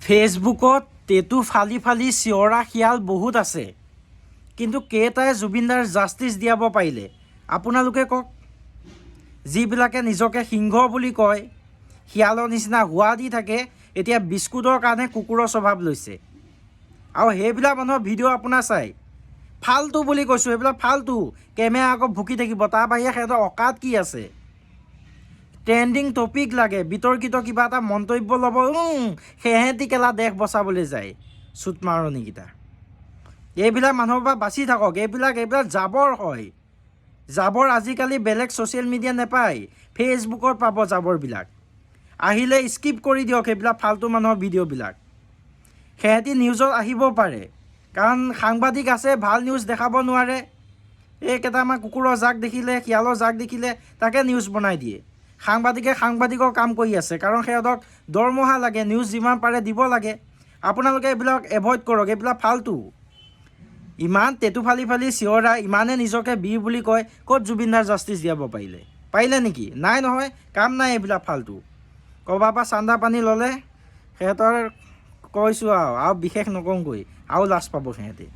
ফেচবুকত টেটু ফালি ফালি চিঞৰা শিয়াল বহুত আছে, কিন্তু কেইটাই জুবিনদাৰ জাষ্টিচ দিয়াব পাৰিলে আপোনালোকে কওক। যিবিলাকে নিজকে সিংহ বুলি কয়, শিয়ালৰ নিচিনা হোৱা দি থাকে, এতিয়া বিস্কুটৰ কাৰণে কুকুৰৰ স্বভাৱ লৈছে। আৰু সেইবিলাক মানুহৰ ভিডিঅ' আপোনাৰ চাই ফাল্টু বুলি কৈছোঁ, সেইবিলাক ফাল্টু। কেমেৰা আকৌ ভুকি থাকিব, তাৰ বাহিৰে সিহঁতৰ অকাত কি আছে? ট্ৰেণ্ডিং টপিক লাগে, বিতৰ্কিত কিবা এটা মন্তব্য ল'ব, সেহেঁতি কেলা দেশ বচাবলৈ যায় চুট মাৰণিকেইটা। এইবিলাক মানুহৰ পৰা বাচি থাকক, এইবিলাক জাবৰ হয়। জাবৰ আজিকালি বেলেগ ছ'চিয়েল মিডিয়া নাপায়, ফেচবুকত পাব জাবৰবিলাক। আহিলে স্কিপ কৰি দিয়ক সেইবিলাক ফাল্টু মানুহৰ ভিডিঅ'বিলাক। সেহেঁতি নিউজত আহিব পাৰে, কাৰণ সাংবাদিক আছে, ভাল নিউজ দেখাব নোৱাৰে। এই কেইটামান কুকুৰৰ জাক দেখিলে, শিয়ালৰ জাক দেখিলে তাকে নিউজ বনাই দিয়ে। সাংবাদিকে সাংবাদিকৰ কাম কৰি আছে, কাৰণ সিহঁতক দৰমহা লাগে, নিউজ যিমান পাৰে দিব লাগে। আপোনালোকে এইবিলাক এভইড কৰক, এইবিলাক ফাল্টু। ইমান টেটু ফালি ফালি চিঞৰা, ইমানে নিজকে বীৰ বুলি কয়, ক'ত জুবিনদাৰ জাষ্টিচ দিয়াব পাৰিলে নেকি? নাই নহয়, কাম নাই এইবিলাক ফাল্টু। ক'ৰবাৰ পৰা চান্দা পানী ল'লে সিহঁতৰ কৈছোঁ আৰু বিশেষ নকওঁগৈ, আৰু লাজ পাব সিহঁতে।